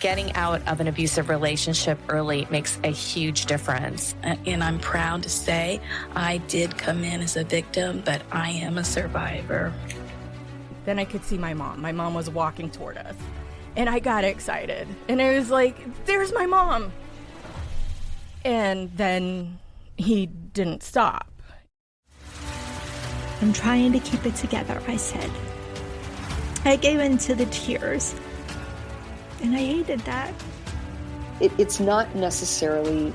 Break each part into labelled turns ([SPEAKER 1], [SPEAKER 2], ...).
[SPEAKER 1] Getting out of an abusive relationship early makes a huge difference.
[SPEAKER 2] And I'm proud to say I did come in as a victim, but I am a survivor.
[SPEAKER 3] Then I could see my mom. My mom was walking toward us. And I got excited. And it was like, there's my mom. And then he didn't stop.
[SPEAKER 4] I'm trying to keep it together, I said. I gave in to the tears. And I hated that.
[SPEAKER 5] It's not necessarily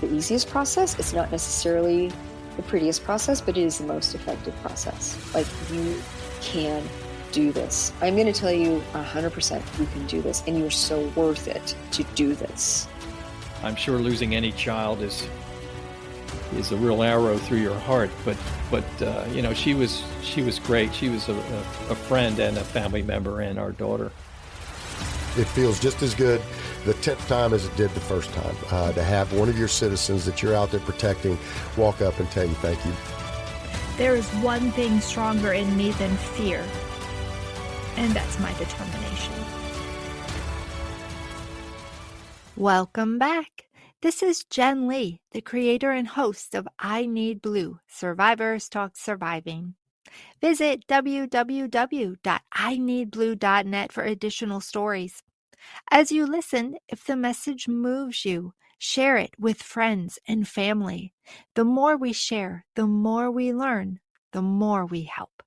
[SPEAKER 5] the easiest process. It's not necessarily the prettiest process, but it is the most effective process. Like, you can do this. I'm going to tell you 100% you can do this, and you're so worth it to do this.
[SPEAKER 6] I'm sure losing any child is a real arrow through your heart, but you know, she was great. She was a friend and a family member and our daughter.
[SPEAKER 7] It feels just as good the 10th time as it did the first time, to have one of your citizens that you're out there protecting walk up and tell you thank you.
[SPEAKER 4] There is one thing stronger in me than fear, and that's my determination. Welcome back. This is Jen Lee, the creator and host of I Need Blue, Survivors Talk Surviving. Visit www.ineedblue.net for additional stories. As you listen, if the message moves you, share it with friends and family. The more we share, the more we learn, the more we help.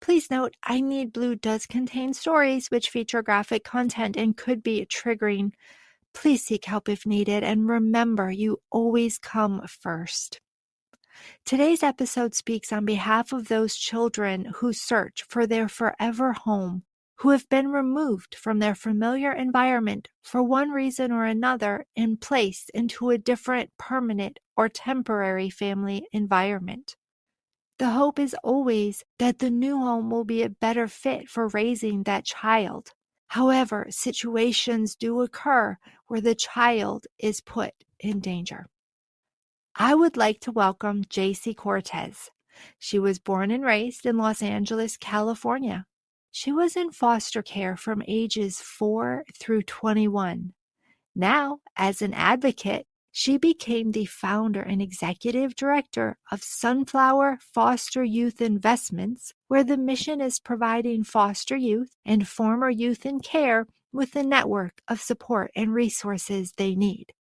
[SPEAKER 4] Please note, I Need Blue does contain stories which feature graphic content and could be triggering. Please seek help if needed, and remember, you always come first. Today's episode speaks on behalf of those children who search for their forever home, who have been removed from their familiar environment for one reason or another and placed into a different permanent or temporary family environment. The hope is always that the new home will be a better fit for raising that child. However, situations do occur where the child is put in danger. I would like to welcome Jaci Cortez. She was born and raised in Los Angeles, California. She was in foster care from ages 4 through 21. Now, as an advocate, she became the founder and executive director of Sunflower Foster Youth Investments, where the mission is providing foster youth and former youth in care with a network of support and resources they need.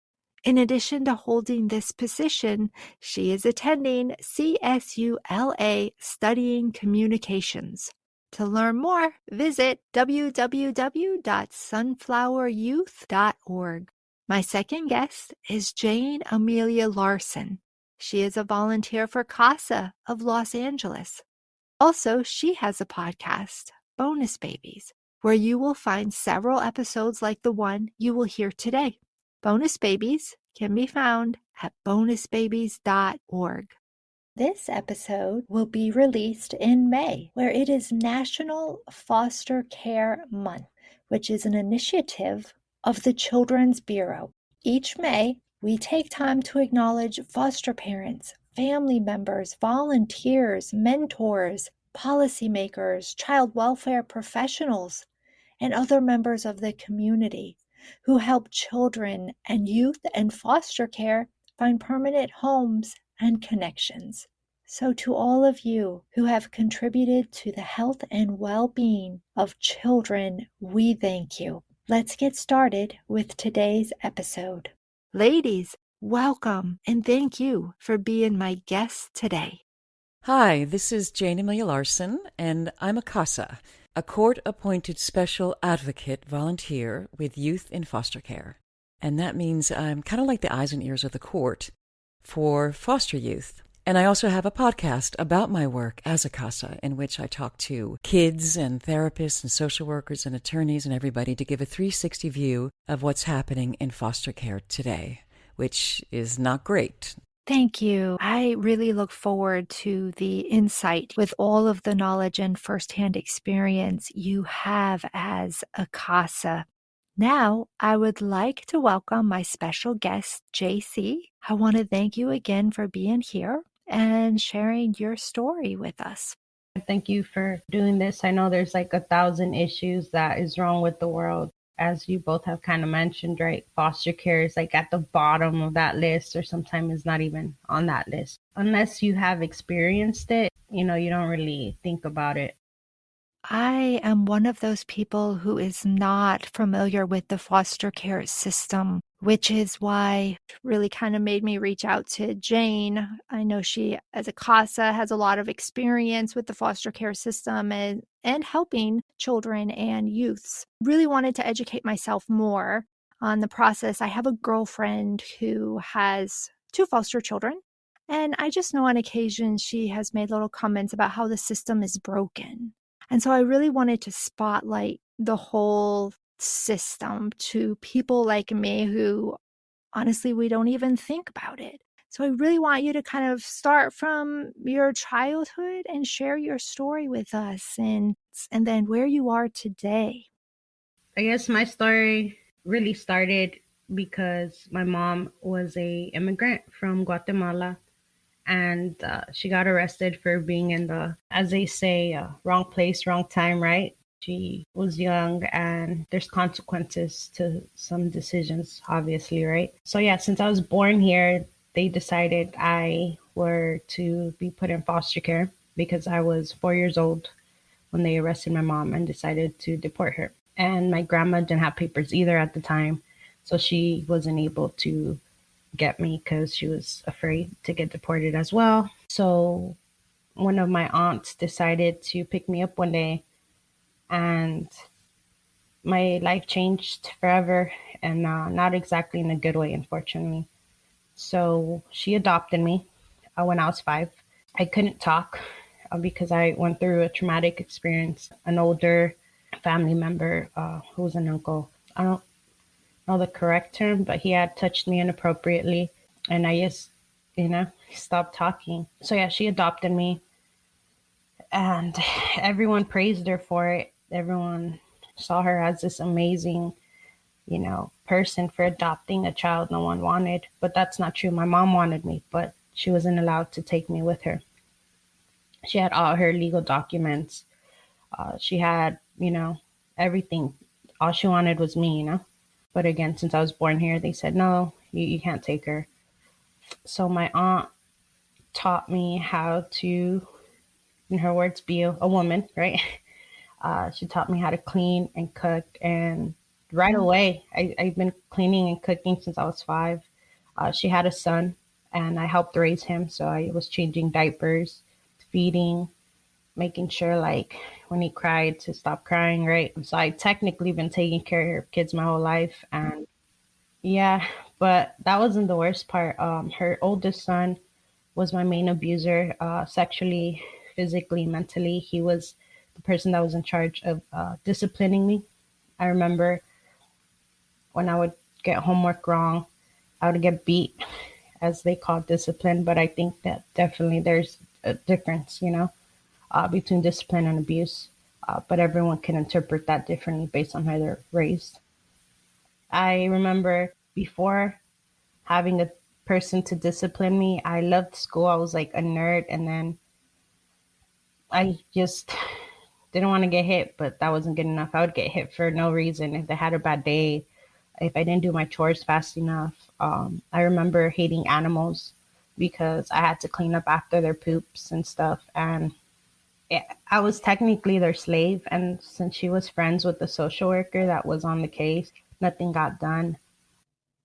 [SPEAKER 4] In addition to holding this position, she is attending CSULA studying communications. To learn more, visit www.sunfloweryouth.org. My second guest is Jayne Amelia Larson. She is a volunteer for CASA of Los Angeles. Also, she has a podcast, Bonus Babies, where you will find several episodes like the one you will hear today. Bonus Babies can be found at bonusbabies.org. This episode will be released in May, where it is National Foster Care Month, which is an initiative of the Children's Bureau. Each May, we take time to acknowledge foster parents, family members, volunteers, mentors, policymakers, child welfare professionals, and other members of the community who help children and youth and foster care find permanent homes and connections. So to all of you who have contributed to the health and well-being of children, we thank you. Let's get started with today's episode. Ladies, welcome and thank you for being my guest today.
[SPEAKER 8] Hi, this is Jayne Amelia Larson, and I'm a CASA, a court-appointed special advocate volunteer with youth in foster care. And that means I'm kind of like the eyes and ears of the court for foster youth. And I also have a podcast about my work as a CASA, in which I talk to kids and therapists and social workers and attorneys and everybody to give a 360 view of what's happening in foster care today, which is not great.
[SPEAKER 4] Thank you. I really look forward to the insight with all of the knowledge and firsthand experience you have as a CASA. Now, I would like to welcome my special guest, Jaci. I want to thank you again for being here and sharing your story with us.
[SPEAKER 9] Thank you for doing this. I know there's like 1,000 issues that is wrong with the world. as you both have kind of mentioned, right? Foster care is like at the bottom of that list, or sometimes it's not even on that list. Unless you have experienced it, you know, you don't really think about it.
[SPEAKER 4] I am one of those people who is not familiar with the foster care system, which is why it really kind of made me reach out to Jayne. I know she, as a CASA, has a lot of experience with the foster care system and helping children and youths. Really wanted to educate myself more on the process. I have a girlfriend who has 2 foster children, and I just know on occasion she has made little comments about how the system is broken. And so I really wanted to spotlight the whole system to people like me who honestly, we don't even think about it. So I really want you to kind of start from your childhood and share your story with us and then where you are today.
[SPEAKER 9] I guess my story really started because my mom was a immigrant from Guatemala, and she got arrested for being in the, as they say, wrong place, wrong time, right? She was young, and there's consequences to some decisions, obviously, right? So yeah, since I was born here, they decided I were to be put in foster care because I was 4 years old when they arrested my mom and decided to deport her. And my grandma didn't have papers either at the time, so she wasn't able to get me because she was afraid to get deported as well. So one of my aunts decided to pick me up one day, and my life changed forever, and not exactly in a good way, unfortunately. So she adopted me when I was 5. I couldn't talk because I went through a traumatic experience. An older family member who was an uncle, I don't know the correct term, but he had touched me inappropriately, and I just, stopped talking. So yeah, she adopted me, and everyone praised her for it. Everyone saw her as this amazing, person for adopting a child no one wanted. But that's not true. My mom wanted me, but she wasn't allowed to take me with her. She had all her legal documents. She had, everything. All she wanted was me. But again, since I was born here, they said, no, you can't take her. So my aunt taught me how to, in her words, be a woman, right? She taught me how to clean and cook. And right away, I've been cleaning and cooking since I was 5. She had a son, and I helped raise him. So I was changing diapers, feeding, making sure, like, when he cried to stop crying, right? So I technically been taking care of kids my whole life. And yeah, but that wasn't the worst part. Her oldest son was my main abuser, sexually, physically, mentally. He was the person that was in charge of disciplining me. I remember when I would get homework wrong, I would get beat, as they call discipline. But I think that definitely there's a difference, between discipline and abuse. But everyone can interpret that differently based on how they're raised. I remember before having a person to discipline me, I loved school. I was like a nerd, and then I just didn't want to get hit, but that wasn't good enough. I would get hit for no reason if I had a bad day, if I didn't do my chores fast enough. I remember hating animals because I had to clean up after their poops and stuff. And I was technically their slave. And since she was friends with the social worker that was on the case, nothing got done.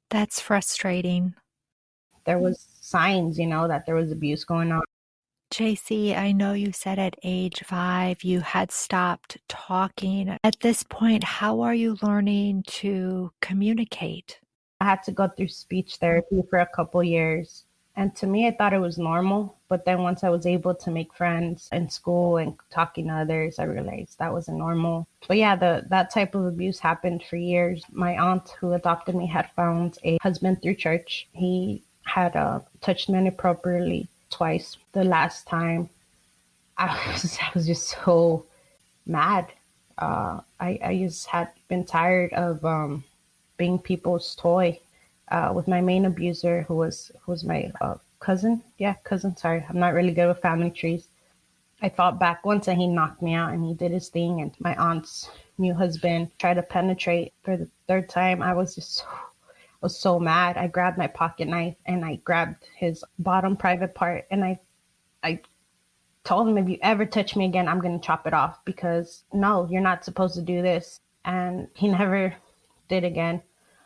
[SPEAKER 4] That's frustrating.
[SPEAKER 9] There was signs, that there was abuse going on.
[SPEAKER 4] Jaci, I know you said at age 5 you had stopped talking. At this point, how are you learning to communicate?
[SPEAKER 9] I had to go through speech therapy for a couple years. And to me, I thought it was normal. But then once I was able to make friends in school and talking to others, I realized that wasn't normal. But yeah, that type of abuse happened for years. My aunt who adopted me had found a husband through church. He had touched me inappropriately twice. The last time, I was just so mad. I just had been tired of being people's toy. With my main abuser, who was my cousin. Yeah, cousin. Sorry, I'm not really good with family trees. I fought back once and he knocked me out and he did his thing. And my aunt's new husband tried to penetrate for the third time. I was so mad. I grabbed my pocket knife and I grabbed his bottom private part. And I told him, if you ever touch me again, I'm going to chop it off, because no, you're not supposed to do this. And he never did again.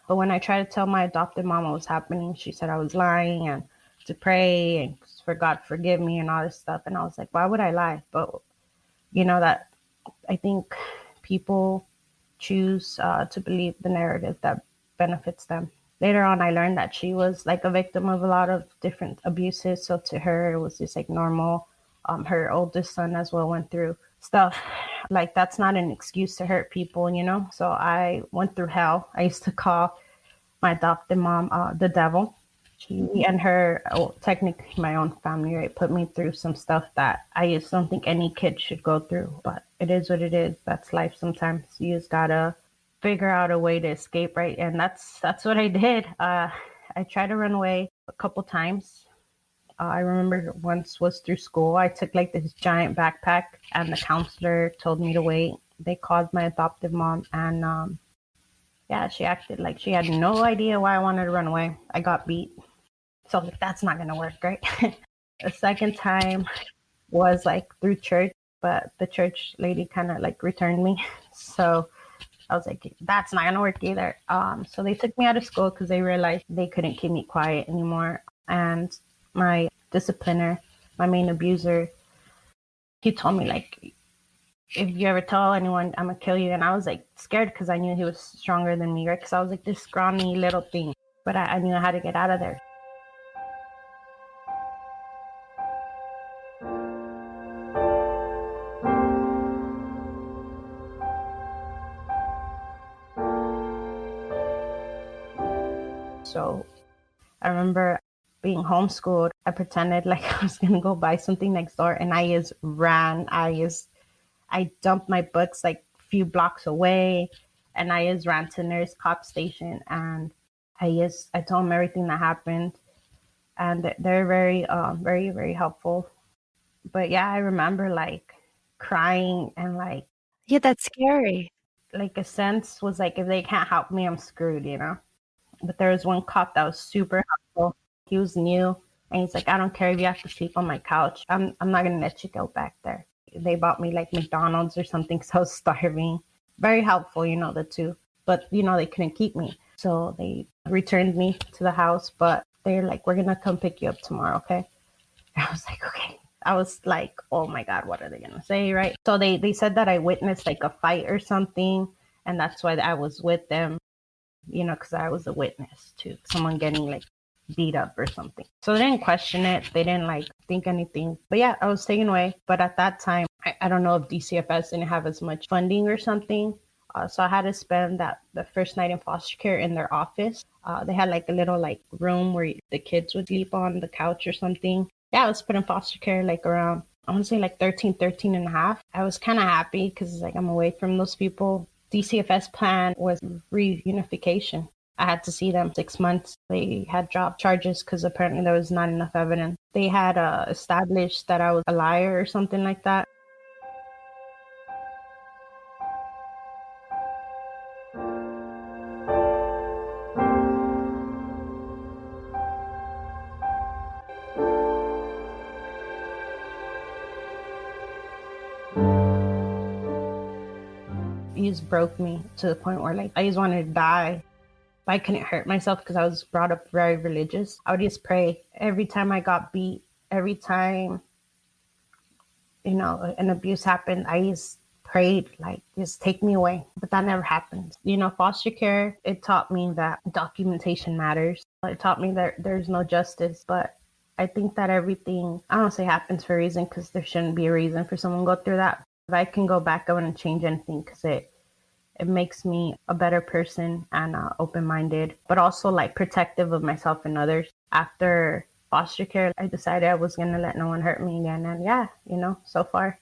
[SPEAKER 9] But when I tried to tell my adopted mom what was happening, she said I was lying and to pray and for God to forgive me and all this stuff. And I was like, why would I lie? But, that I think people choose to believe the narrative that benefits them. Later on, I learned that she was like a victim of a lot of different abuses. So to her, it was just like normal. Her oldest son as well went through stuff. Like, that's not an excuse to hurt people, So I went through hell. I used to call my adopted mom the devil. She and her, technically my own family, right, put me through some stuff that I just don't think any kid should go through. But it is what it is. That's life sometimes. You just gotta figure out a way to escape, right? And that's what I did. I tried to run away a couple times. I remember once was through school. I took like this giant backpack and the counselor told me to wait. They called my adoptive mom and she acted like she had no idea why I wanted to run away. I got beat. So I was like, that's not going to work, right? The second time was like through church, but the church lady kind of like returned me. So I was like, that's not going to work either. So they took me out of school because they realized they couldn't keep me quiet anymore. And my discipliner, my main abuser, he told me, like, if you ever tell anyone, I'm going to kill you. And I was like scared because I knew he was stronger than me, right? Because I was like this scrawny little thing, but I knew how to get out of there. So I remember being homeschooled. I pretended like I was going to go buy something next door and I just ran. I dumped my books like a few blocks away and I just ran to Nurse Cop Station and I told them everything that happened and they're very, very, very helpful. But yeah, I remember like crying and like.
[SPEAKER 4] Yeah, that's scary.
[SPEAKER 9] Like a sense was like, if they can't help me, I'm screwed, But there was one cop that was super helpful. He was new and he's like, I don't care if you have to sleep on my couch. I'm not going to let you go back there. They bought me like McDonald's or something, so I was starving. Very helpful, the two. But, they couldn't keep me. So they returned me to the house, but they're like, we're going to come pick you up tomorrow, okay? And I was like, okay. I was like, oh my God, what are they going to say, right? So they said that I witnessed like a fight or something. And that's why I was with them, because I was a witness to someone getting like beat up or something. So they didn't question it. They didn't like think anything. But yeah, I was taken away. But at that time, I don't know if DCFS didn't have as much funding or something. So I had to spend the first night in foster care in their office. They had like a little like room where the kids would sleep on the couch or something. Yeah, I was put in foster care like around, I want to say like 13 and a half. I was kind of happy because like I'm away from those people. DCFS plan was reunification. I had to see them 6 months. They had dropped charges because apparently there was not enough evidence. They had established that I was a liar or something like that. It just broke me to the point where like I just wanted to die. I couldn't hurt myself because I was brought up very religious. I would just pray every time I got beat, every time, an abuse happened. I just prayed, like, just take me away. But that never happened. Foster care, it taught me that documentation matters. It taught me that there's no justice. But I think that everything, I don't say happens for a reason because there shouldn't be a reason for someone to go through that. If I can go back, I wouldn't change anything because it makes me a better person and open-minded, but also like protective of myself and others. After foster care, I decided I was going to let no one hurt me again. And yeah, so far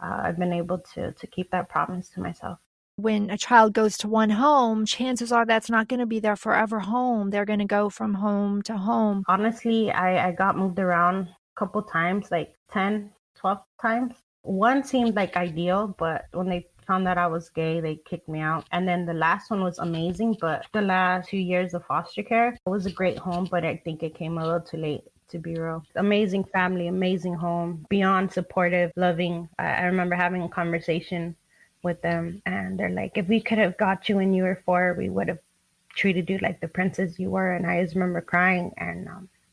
[SPEAKER 9] I've been able to keep that promise to myself.
[SPEAKER 4] When a child goes to one home, chances are that's not going to be their forever home. They're going to go from home to home.
[SPEAKER 9] Honestly, I got moved around a couple times, like 10, 12 times. One seemed like ideal, but when they found out I was gay, they kicked me out. And then the last one was amazing, but the last few years of foster care, it was a great home, but I think it came a little too late, to be real. Amazing family, amazing home, beyond supportive, loving. I remember having a conversation with them, and they're like, if we could have got you when you were 4, we would have treated you like the princess you were. And I just remember crying and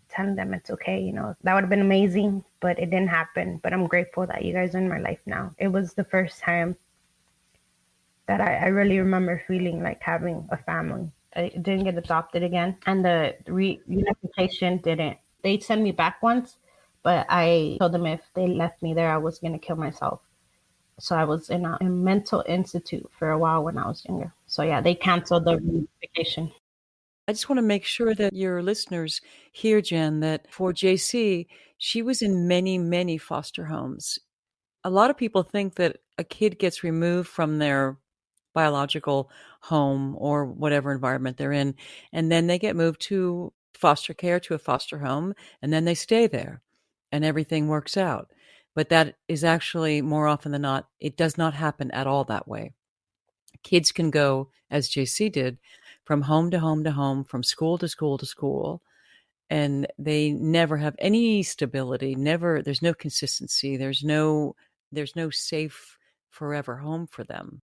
[SPEAKER 9] telling them it's okay, you know, that would have been amazing, but it didn't happen. But I'm grateful that you guys are in my life now. It was the first time that I really remember feeling like having a family. I didn't get adopted again, and the reunification didn't. They sent me back once, but I told them if they left me there, I was going to kill myself. So I was in a mental institute for a while when I was younger. So yeah, they canceled the reunification.
[SPEAKER 8] I just want to make sure that your listeners hear, Jen, that for JC, she was in many, many foster homes. A lot of people think that a kid gets removed from their biological home or whatever environment they're in, and then they get moved to foster care, to a foster home, and then they stay there and everything works out. But that is actually, more often than not, it does not happen at all that way. Kids can go, as JC did, from home to home to home, from school to school to school, and they never have any stability. There's no consistency. There's no safe forever home for them.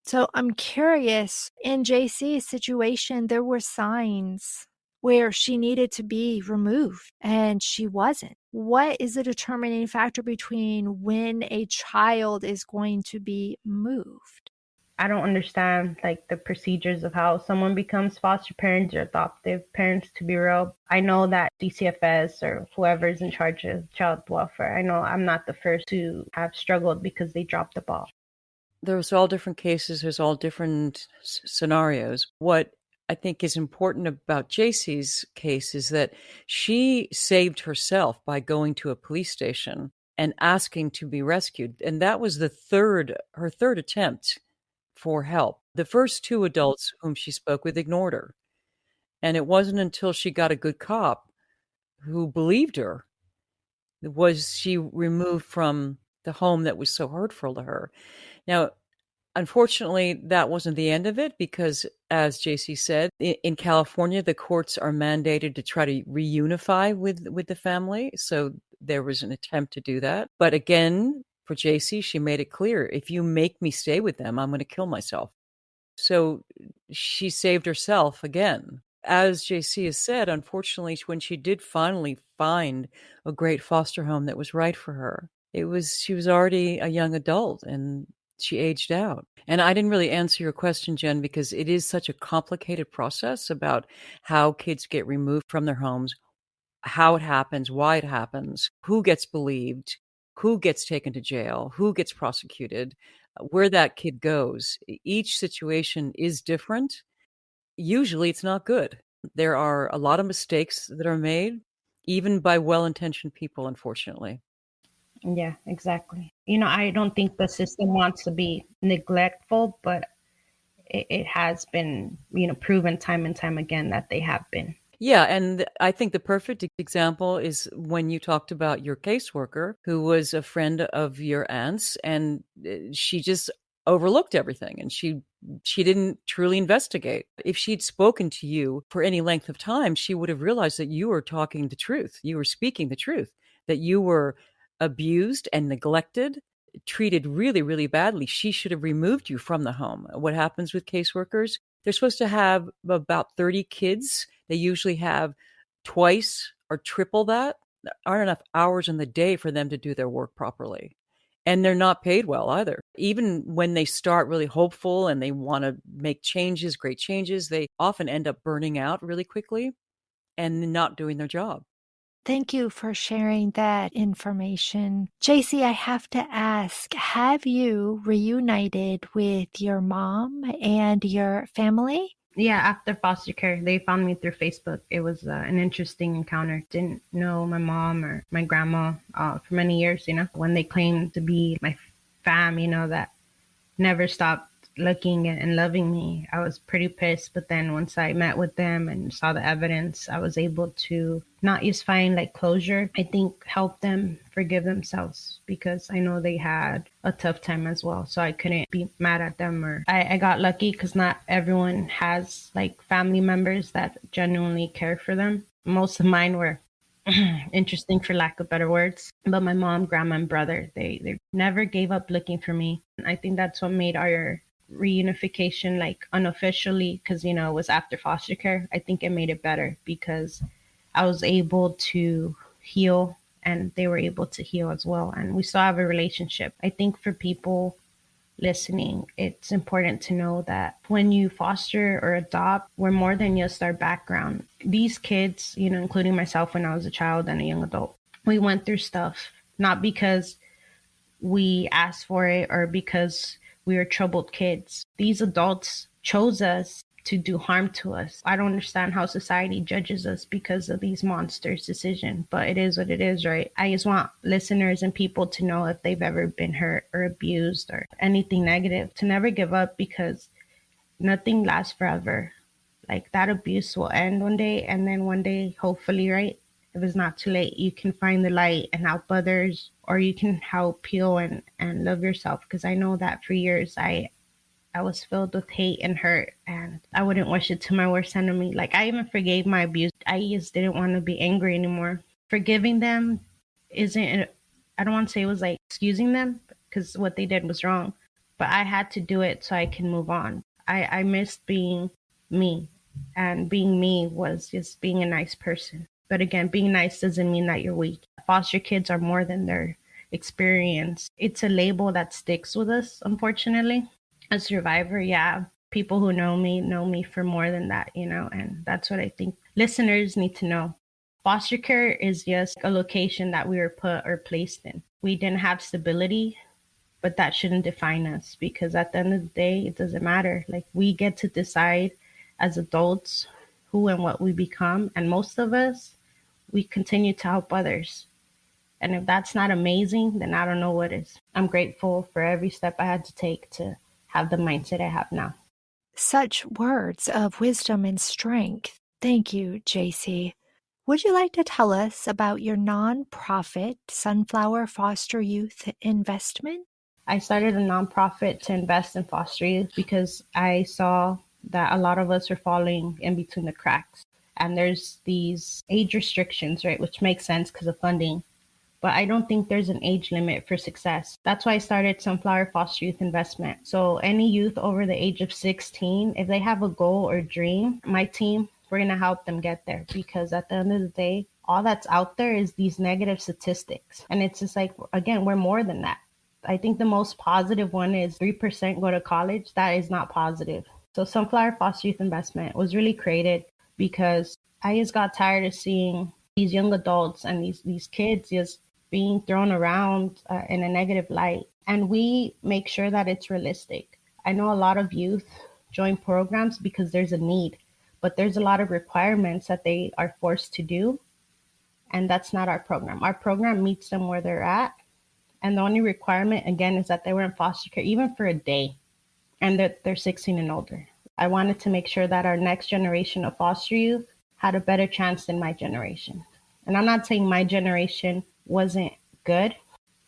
[SPEAKER 4] So I'm curious, in JC's situation, there were signs where she needed to be removed and she wasn't. What is the determining factor between when a child is going to be moved?
[SPEAKER 9] I don't understand like the procedures of how someone becomes foster parents or adoptive parents, to be real. I know that DCFS or whoever's in charge of child welfare, I know I'm not the first to have struggled because they dropped the ball.
[SPEAKER 8] There's all different cases. There's all different scenarios. What I think is important about JC's case is that she saved herself by going to a police station and asking to be rescued. And that was her third attempt for help. The first 2 adults whom she spoke with ignored her. And it wasn't until she got a good cop who believed her was she removed from the home that was so hurtful to her. Now, unfortunately, that wasn't the end of it because, as JC said, in California, the courts are mandated to try to reunify with the family. So there was an attempt to do that. But again, for JC, she made it clear, if you make me stay with them, I'm going to kill myself. So she saved herself again. As JC has said, unfortunately, when she did finally find a great foster home that was right for her, she was already a young adult and she aged out. And I didn't really answer your question, Jen, because it is such a complicated process about how kids get removed from their homes, how it happens, why it happens, who gets believed, who gets taken to jail, who gets prosecuted, where that kid goes. Each situation is different. Usually it's not good. There are a lot of mistakes that are made, even by well-intentioned people, unfortunately.
[SPEAKER 9] Yeah, exactly. You know, I don't think the system wants to be neglectful, but it has been, you know, proven time and time again that they have been.
[SPEAKER 8] Yeah, and I think the perfect example is when you talked about your caseworker who was a friend of your aunt's, and she just overlooked everything and she didn't truly investigate. If she'd spoken to you for any length of time, she would have realized that you were talking the truth. You were speaking the truth, that you were abused and neglected, treated really, really badly. She should have removed you from the home. What happens with caseworkers? They're supposed to have about 30 kids. They usually have twice or triple that. There aren't enough hours in the day for them to do their work properly. And they're not paid well either. Even when they start really hopeful and they want to make changes, great changes, they often end up burning out really quickly and not doing their job.
[SPEAKER 4] Thank you for sharing that information. JC, I have to ask, have you reunited with your mom and your family?
[SPEAKER 9] Yeah, after foster care, they found me through Facebook. It was an interesting encounter. Didn't know my mom or my grandma for many years, you know, when they claimed to be my fam, you know, that never stopped looking and loving me. I was pretty pissed, but then once I met with them and saw the evidence, I was able to not just find like closure, I think help them forgive themselves, because I know they had a tough time as well. So I couldn't be mad at them, or I got lucky because not everyone has like family members that genuinely care for them. Most of mine were interesting, for lack of better words. But my mom, grandma, and brother, they never gave up looking for me. I think that's what made our reunification like unofficially, because it was after foster care. I think it made it better because I was able to heal and they were able to heal as well, and we still have a relationship. I think for people listening, it's important to know that when you foster or adopt, we're more than just our background. These kids, including myself when I was a child and a young adult, we went through stuff not because we asked for it or because we were troubled kids. These adults chose us to do harm to us. I don't understand how society judges us because of these monsters' decision, but it is what it is, right? I just want listeners and people to know if they've ever been hurt or abused or anything negative, to never give up, because nothing lasts forever. Like, that abuse will end one day, and then one day, hopefully, right, if it's not too late, you can find the light and help others, or you can help heal and love yourself. Because I know that for years I was filled with hate and hurt, and I wouldn't wish it to my worst enemy. Like, I even forgave my abuse. I just didn't want to be angry anymore. Forgiving them I don't want to say it was like excusing them, because what they did was wrong, but I had to do it so I can move on. I missed being me, and being me was just being a nice person. But again, being nice doesn't mean that you're weak. Foster kids are more than their experience. It's a label that sticks with us, unfortunately. A survivor, yeah. People who know me for more than that, and that's what I think listeners need to know. Foster care is just a location that we were put or placed in. We didn't have stability, but that shouldn't define us, because at the end of the day, it doesn't matter. Like, we get to decide as adults who and what we become, and most of us, we continue to help others. And if that's not amazing, then I don't know what is. I'm grateful for every step I had to take to have the mindset I have now.
[SPEAKER 4] Such words of wisdom and strength. Thank you, Jaci. Would you like to tell us about your nonprofit, Sunflower Foster Youth Investment?
[SPEAKER 9] I started a nonprofit to invest in foster youth because I saw that a lot of us are falling in between the cracks. And there's these age restrictions, right, which makes sense because of funding. But I don't think there's an age limit for success. That's why I started Sunflower Foster Youth Investment. So any youth over the age of 16, if they have a goal or dream, my team, we're going to help them get there. Because at the end of the day, all that's out there is these negative statistics. And it's just like, again, we're more than that. I think the most positive one is 3% go to college. That is not positive. So Sunflower Foster Youth Investment was really created because I just got tired of seeing these young adults and these kids just being thrown around in a negative light. And we make sure that it's realistic. I know a lot of youth join programs because there's a need, but there's a lot of requirements that they are forced to do. And that's not our program. Our program meets them where they're at. And the only requirement, again, is that they were in foster care, even for a day, and that they're 16 and older. I wanted to make sure that our next generation of foster youth had a better chance than my generation. And I'm not saying my generation wasn't good.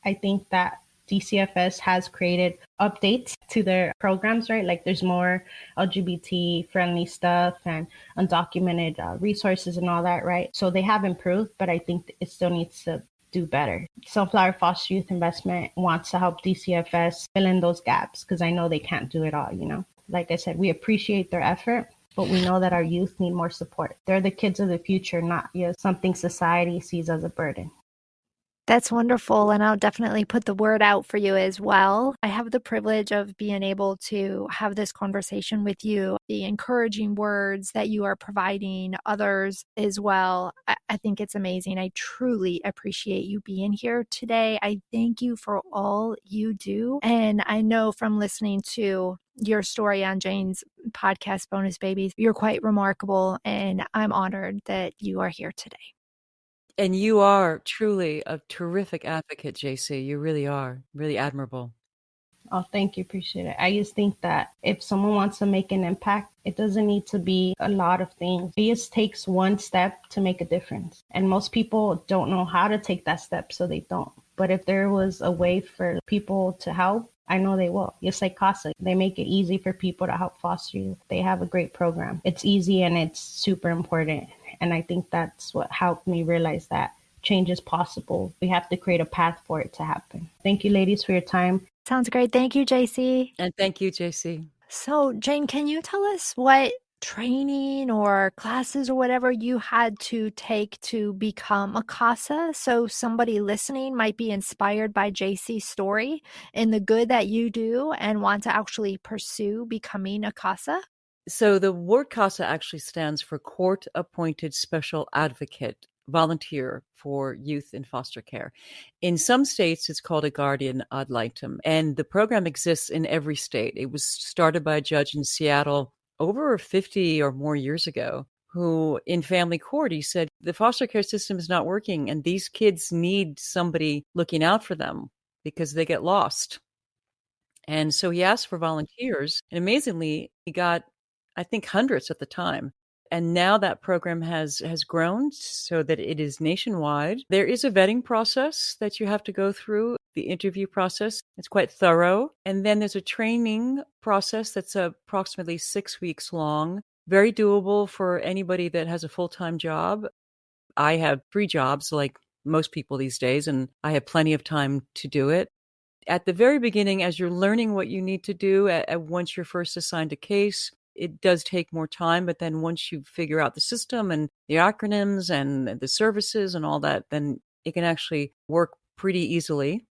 [SPEAKER 9] I think that DCFS has created updates to their programs, right? Like, there's more LGBT friendly stuff and undocumented resources and all that, right? So they have improved, but I think it still needs to do better. Sunflower Foster Youth Investment wants to help DCFS fill in those gaps, because I know they can't do it all, Like I said, we appreciate their effort, but we know that our youth need more support. They're the kids of the future, not just something society sees as a burden.
[SPEAKER 4] That's wonderful, and I'll definitely put the word out for you as well. I have the privilege of being able to have this conversation with you, the encouraging words that you are providing others as well. I think it's amazing. I truly appreciate you being here today. I thank you for all you do, and I know from listening to your story on Jayne's podcast, Bonus Babies, you're quite remarkable, and I'm honored that you are here today.
[SPEAKER 8] And you are truly a terrific advocate, Jaci. You really are. Really admirable.
[SPEAKER 9] Oh, thank you. Appreciate it. I just think that if someone wants to make an impact, it doesn't need to be a lot of things. It just takes one step to make a difference. And most people don't know how to take that step, so they don't. But if there was a way for people to help, I know they will. Just like CASA, they make it easy for people to help foster youth. They have a great program. It's easy and it's super important. And I think that's what helped me realize that change is possible. We have to create a path for it to happen. Thank you, ladies, for your time.
[SPEAKER 4] Sounds great. Thank you, JC.
[SPEAKER 8] And thank you, JC.
[SPEAKER 4] So, Jayne, can you tell us what training or classes or whatever you had to take to become a CASA? So somebody listening might be inspired by JC's story and the good that you do and want to actually pursue becoming a CASA?
[SPEAKER 8] So the word CASA actually stands for Court Appointed Special Advocate, volunteer for youth in foster care. In some states, it's called a guardian ad litem, and the program exists in every state. It was started by a judge in Seattle over 50 or more years ago, who in family court, he said, the foster care system is not working, and these kids need somebody looking out for them because they get lost. And so he asked for volunteers, and amazingly, he got, I think, hundreds at the time. And now that program has grown so that it is nationwide. There is a vetting process that you have to go through, the interview process. It's quite thorough. And then there's a training process that's approximately 6 weeks long, very doable for anybody that has a full-time job. I have 3 jobs like most people these days, and I have plenty of time to do it. At the very beginning, as you're learning what you need to do, once you're first assigned a case, it does take more time, but then once you figure out the system and the acronyms and the services and all that, then it can actually work pretty easily.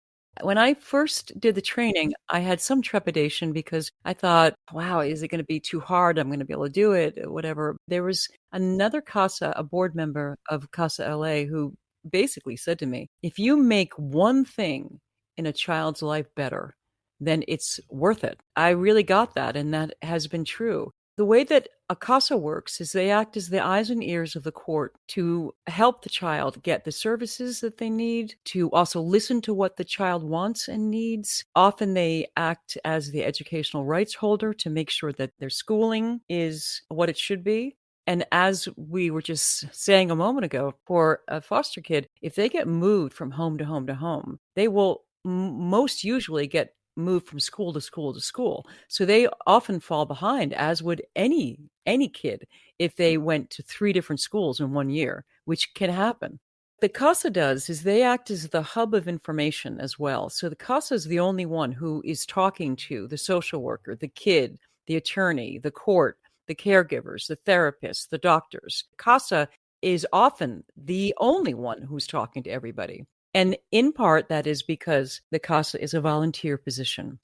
[SPEAKER 8] When I first did the training, I had some trepidation because I thought, wow, is it going to be too hard? I'm going to be able to do it, whatever. There was another CASA, a board member of CASA LA, who basically said to me, if you make one thing in a child's life better, then it's worth it. I really got that, and that has been true. The way that a CASA works is they act as the eyes and ears of the court to help the child get the services that they need, to also listen to what the child wants and needs. Often they act as the educational rights holder to make sure that their schooling is what it should be. And as we were just saying a moment ago, for a foster kid, if they get moved from home to home to home, they will most usually get moved from school to school to school. So they often fall behind, as would any kid if they went to 3 different schools in 1 year, which can happen. The CASA does is they act as the hub of information as well. So the CASA is the only one who is talking to the social worker, the kid, the attorney, the court, the caregivers, the therapists, the doctors. CASA is often the only one who's talking to everybody. And in part, that is because the CASA is a volunteer position.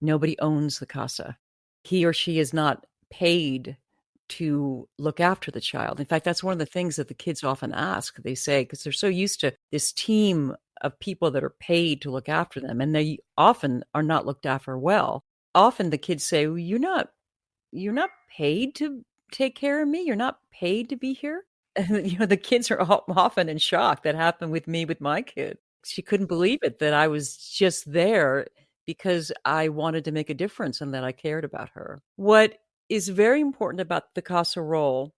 [SPEAKER 8] Nobody owns the CASA. He or she is not paid to look after the child. In fact, that's one of the things that the kids often ask. They say, because they're so used to this team of people that are paid to look after them, and they often are not looked after well. Often the kids say, well, you're not paid to take care of me. You're not paid to be here. And, the kids are often in shock. That happened with me with my kid. She couldn't believe it, that I was just there because I wanted to make a difference and that I cared about her. What is very important about the CASA role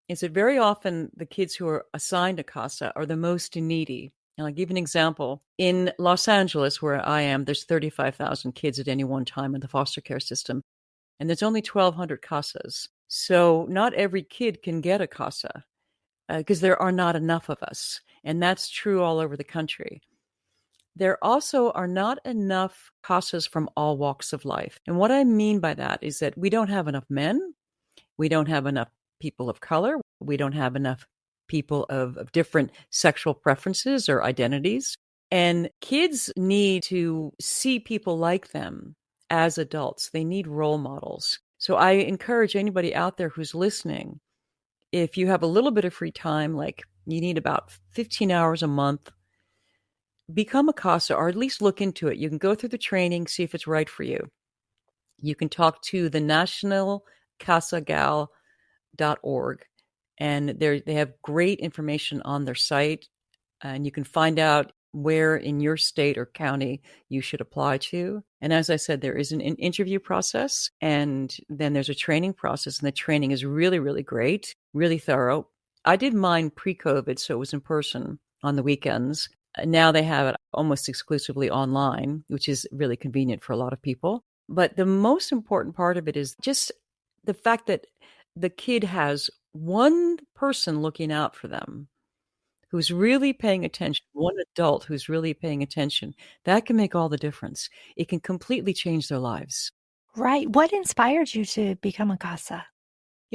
[SPEAKER 8] is that very often the kids who are assigned a CASA are the most needy. And I'll give you an example. In Los Angeles, where I am, there's 35,000 kids at any one time in the foster care system, and there's only 1,200 CASAs. So not every kid can get a CASA. Because there are not enough of us. And that's true all over the country. There also are not enough CASAs from all walks of life. And what I mean by that is that we don't have enough men. We don't have enough people of color. We don't have enough people of different sexual preferences or identities. And kids need to see people like them as adults. They need role models. So I encourage anybody out there who's listening, if you have a little bit of free time, like you need about 15 hours a month, become a CASA, or at least look into it. You can go through the training, see if it's right for you. You can talk to the National CASAGAL.org, and they have great information on their site, and you can find out where in your state or county you should apply to. And as I said, there is an interview process, and then there's a training process, and the training is really, really great, really thorough. I did mine pre-COVID, so it was in person on the weekends. Now they have it almost exclusively online, which is really convenient for a lot of people. But the most important part of it is just the fact that the kid has one person looking out for them who's really paying attention, one adult who's really paying attention. That can make all the difference. It can completely change their lives.
[SPEAKER 4] Right. What inspired you to become a CASA?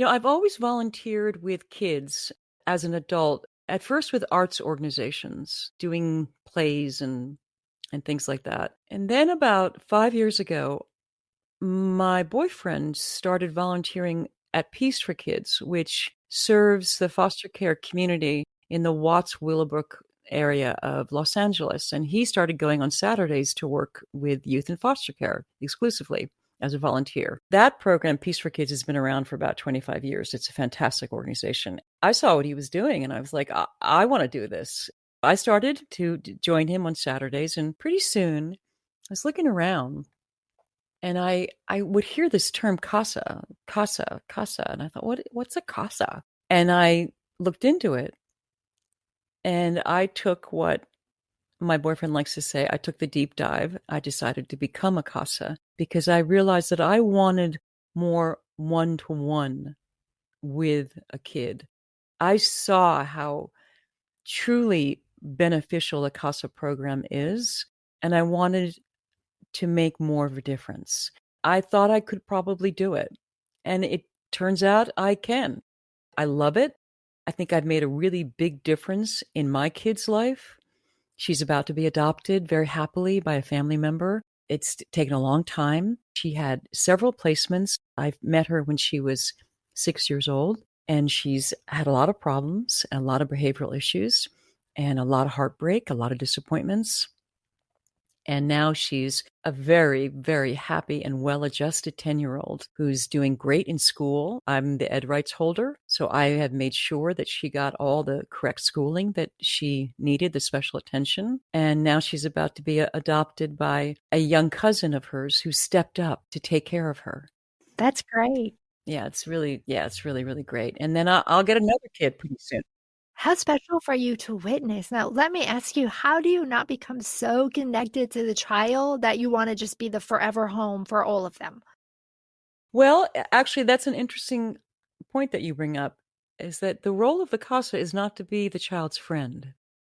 [SPEAKER 8] I've always volunteered with kids as an adult, at first with arts organizations, doing plays and things like that. And then about 5 years ago, my boyfriend started volunteering at Peace for Kids, which serves the foster care community in the Watts Willowbrook area of Los Angeles. And he started going on Saturdays to work with youth in foster care exclusively as a volunteer. That program, Peace for Kids, has been around for about 25 years. It's a fantastic organization. I saw what he was doing and I was like, I want to do this. I started to join him on Saturdays, and pretty soon I was looking around and I would hear this term CASA, CASA, CASA. And I thought, what's a CASA? And I looked into it, and I took what my boyfriend likes to say, I took the deep dive. I decided to become a CASA because I realized that I wanted more one-to-one with a kid. I saw how truly beneficial the CASA program is, and I wanted to make more of a difference. I thought I could probably do it, and it turns out I can. I love it. I think I've made a really big difference in my kid's life. She's about to be adopted very happily by a family member. It's taken a long time. She had several placements. I met her when she was 6 years old, and she's had a lot of problems, and a lot of behavioral issues, and a lot of heartbreak, a lot of disappointments. And now she's a very, very happy and well-adjusted 10-year-old who's doing great in school. I'm the ed rights holder, so I have made sure that she got all the correct schooling that she needed, the special attention. And now she's about to be adopted by a young cousin of hers who stepped up to take care of her.
[SPEAKER 4] That's great.
[SPEAKER 8] Yeah, it's really, really great. And then I'll get another kid pretty soon.
[SPEAKER 4] How special for you to witness. Now, let me ask you, how do you not become so connected to the child that you want to just be the forever home for all of them?
[SPEAKER 8] Well, actually, that's an interesting point that you bring up, is that the role of the CASA is not to be the child's friend.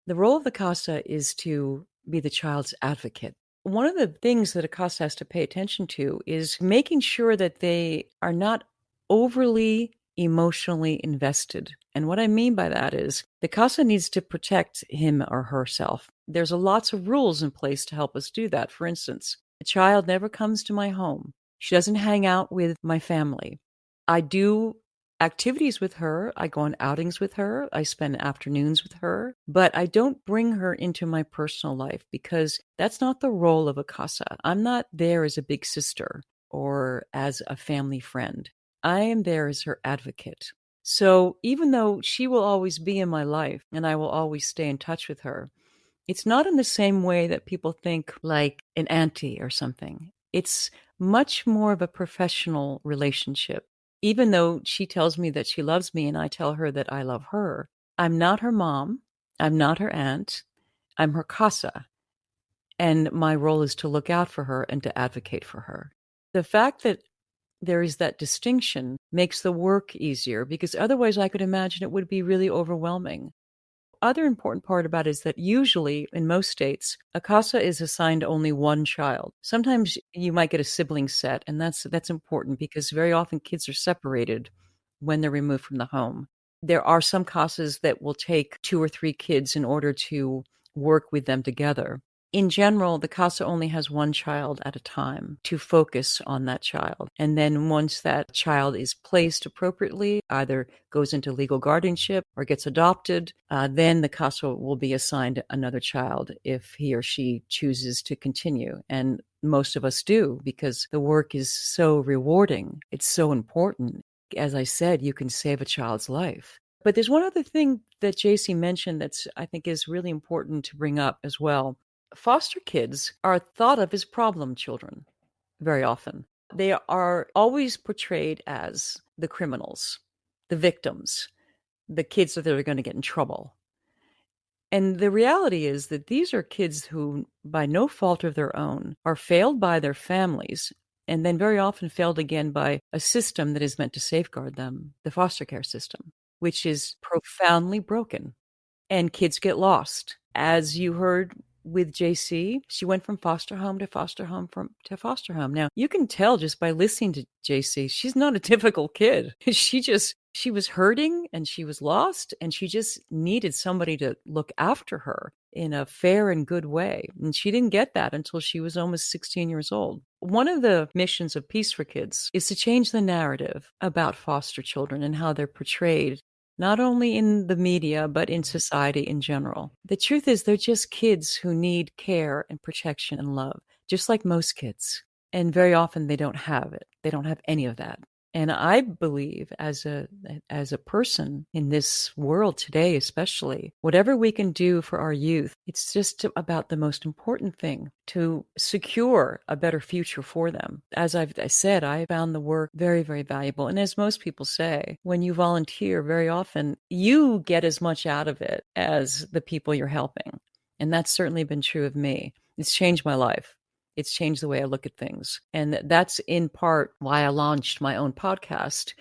[SPEAKER 8] The role of the CASA is to be the child's advocate. One of the things that a CASA has to pay attention to is making sure that they are not overly emotionally invested. And what I mean by that is the CASA needs to protect him or herself. There's lots of rules in place to help us do that. For instance, a child never comes to my home. She doesn't hang out with my family. I do activities with her. I go on outings with her. I spend afternoons with her, but I don't bring her into my personal life because that's not the role of a CASA. I'm not there as a big sister or as a family friend. I am there as her advocate. So even though she will always be in my life and I will always stay in touch with her, it's not in the same way that people think like an auntie or something. It's much more of a professional relationship. Even though she tells me that she loves me and I tell her that I love her, I'm not her mom. I'm not her aunt. I'm her CASA. And my role is to look out for her and to advocate for her. The fact that there is that distinction makes the work easier because otherwise I could imagine it would be really overwhelming. Other important part about it is that usually in most states, a CASA is assigned only one child. Sometimes you might get a sibling set, and that's important because very often kids are separated when they're removed from the home. There are some CASAs that will take 2 or 3 kids in order to work with them together. In general, the CASA only has one child at a time to focus on that child. And then once that child is placed appropriately, either goes into legal guardianship or gets adopted, then the CASA will be assigned another child if he or she chooses to continue. And most of us do because the work is so rewarding. It's so important. As I said, you can save a child's life. But there's one other thing that JC mentioned that's I think is really important to bring up as well. Foster kids are thought of as problem children very often. They are always portrayed as the criminals, the victims, the kids that are going to get in trouble. And the reality is that these are kids who, by no fault of their own, are failed by their families and then very often failed again by a system that is meant to safeguard them, the foster care system, which is profoundly broken. And kids get lost. As you heard with JC, she went from foster home to foster home to foster home. Now, you can tell just by listening to JC, she's not a typical kid. She was hurting and she was lost and she just needed somebody to look after her in a fair and good way. And she didn't get that until she was almost 16 years old. One of the missions of Peace for Kids is to change the narrative about foster children and how they're portrayed, not only in the media, but in society in general. The truth is they're just kids who need care and protection and love, just like most kids. And very often they don't have it. They don't have any of that. And I believe as a person in this world today, especially, whatever we can do for our youth, it's just about the most important thing to secure a better future for them. As I said, I found the work very, very valuable. And as most people say, when you volunteer, very often you get as much out of it as the people you're helping. And that's certainly been true of me. It's changed my life. It's changed the way I look at things. And that's in part why I launched my own podcast.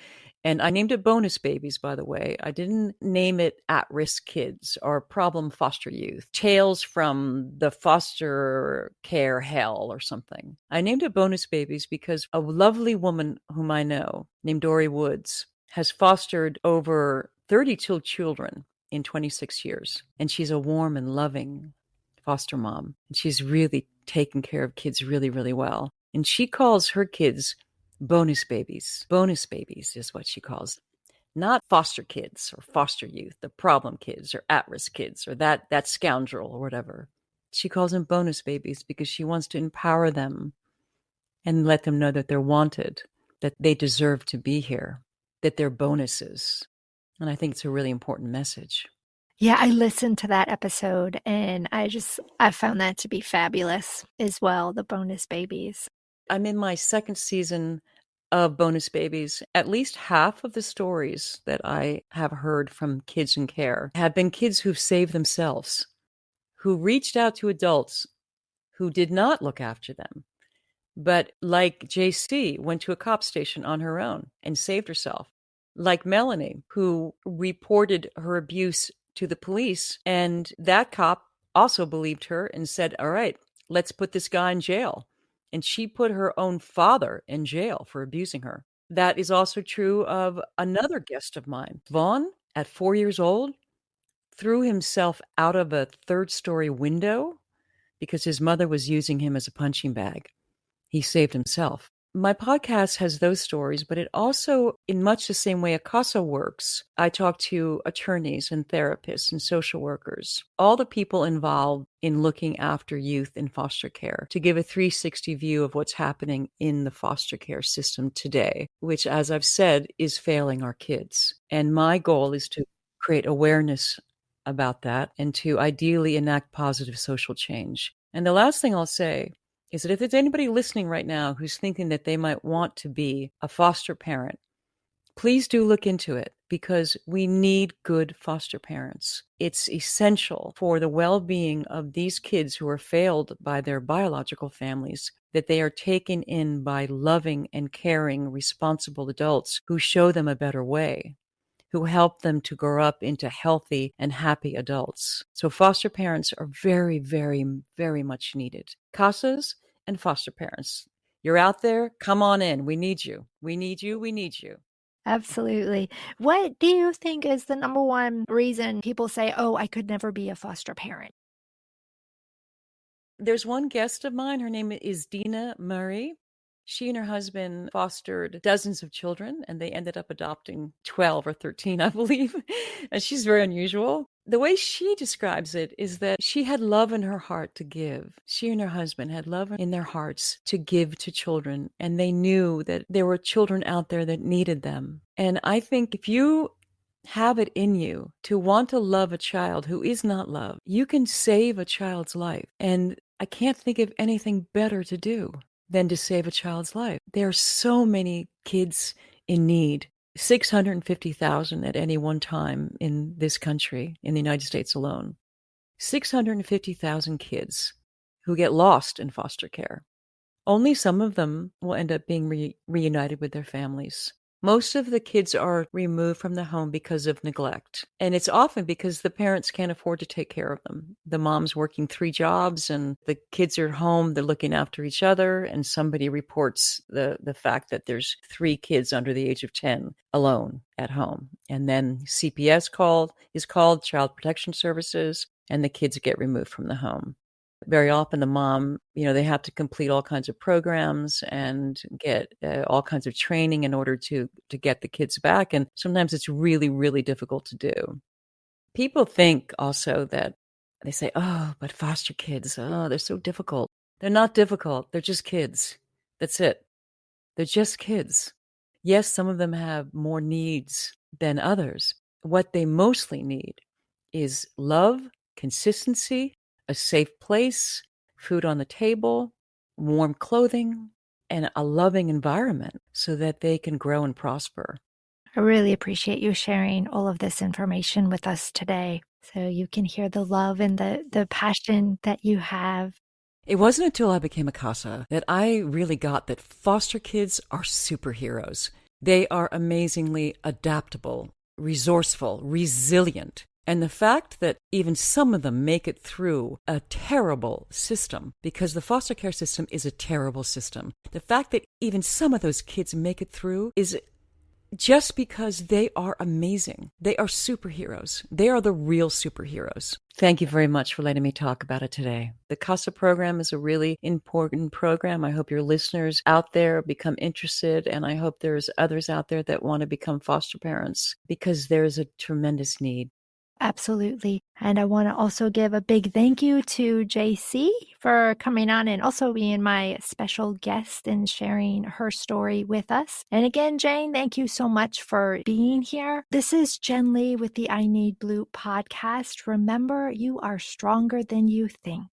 [SPEAKER 8] And I named it Bonus Babies, by the way. I didn't name it At-Risk Kids or Problem Foster Youth, Tales from the Foster Care Hell or something. I named it Bonus Babies because a lovely woman whom I know named Dory Woods has fostered over 32 children in 26 years. And she's a warm and loving foster mom. And she's really taken care of kids really, really well. And she calls her kids bonus babies. Bonus babies is what she calls them. Not foster kids or foster youth, the problem kids or at-risk kids or that scoundrel or whatever. She calls them bonus babies because she wants to empower them and let them know that they're wanted, that they deserve to be here, that they're bonuses. And I think it's a really important message.
[SPEAKER 4] Yeah, I listened to that episode and I found that to be fabulous as well, the bonus babies.
[SPEAKER 8] I'm in my second season of Bonus Babies. At least half of the stories that I have heard from kids in care have been kids who've saved themselves, who reached out to adults who did not look after them. But like JC, went to a cop station on her own and saved herself. Like Melanie, who reported her abuse to the police, and that cop also believed her and said, all right, let's put this guy in jail. And she put her own father in jail for abusing her. That is also true of another guest of mine. Vaughn, at 4 years old, threw himself out of a third-story window because his mother was using him as a punching bag. He saved himself. My podcast has those stories, but it also, in much the same way a CASA works, I talk to attorneys and therapists and social workers, all the people involved in looking after youth in foster care, to give a 360 view of what's happening in the foster care system today, which, as I've said, is failing our kids. And my goal is to create awareness about that and to ideally enact positive social change. And the last thing I'll say is that if there's anybody listening right now who's thinking that they might want to be a foster parent, please do look into it because we need good foster parents. It's essential for the well-being of these kids who are failed by their biological families that they are taken in by loving and caring, responsible adults who show them a better way, who help them to grow up into healthy and happy adults. So foster parents are very, very, very much needed. CASAs and foster parents, you're out there, come on in. We need you. We need you. We need you.
[SPEAKER 4] Absolutely. What do you think is the number one reason people say, oh, I could never be a foster parent?
[SPEAKER 8] There's one guest of mine. Her name is Dina Murray. She and her husband fostered dozens of children, and they ended up adopting 12 or 13, I believe. And she's very unusual. The way she describes it is that she had love in her heart to give. She and her husband had love in their hearts to give to children, and they knew that there were children out there that needed them. And I think if you have it in you to want to love a child who is not loved, you can save a child's life. And I can't think of anything better to do than to save a child's life. There are so many kids in need, 650,000 at any one time in this country, in the United States alone. 650,000 kids who get lost in foster care. Only some of them will end up being reunited with their families. Most of the kids are removed from the home because of neglect. And it's often because the parents can't afford to take care of them. The mom's working 3 jobs and the kids are home, they're looking after each other, and somebody reports the fact that there's 3 kids under the age of 10 alone at home. And then CPS is called, Child Protection Services, and the kids get removed from the home. Very often the mom, they have to complete all kinds of programs and get all kinds of training in order to get the kids back. And sometimes it's really, really difficult to do. People think also that they say, oh, but foster kids, oh, they're so difficult. They're not difficult. They're just kids. That's it. They're just kids. Yes, some of them have more needs than others. What they mostly need is love, consistency, a safe place, food on the table, warm clothing, and a loving environment so that they can grow and prosper.
[SPEAKER 4] I really appreciate you sharing all of this information with us today so you can hear the love and the passion that you have.
[SPEAKER 8] It wasn't until I became a CASA that I really got that foster kids are superheroes. They are amazingly adaptable, resourceful, resilient. And the fact that even some of them make it through a terrible system, because the foster care system is a terrible system, the fact that even some of those kids make it through is just because they are amazing. They are superheroes. They are the real superheroes. Thank you very much for letting me talk about it today. The CASA program is a really important program. I hope your listeners out there become interested, and I hope there's others out there that want to become foster parents because there's a tremendous need.
[SPEAKER 4] Absolutely. And I want to also give a big thank you to Jaci for coming on and also being my special guest and sharing her story with us. And again, Jayne, thank you so much for being here. This is Jen Lee with the I Need Blue podcast. Remember, you are stronger than you think.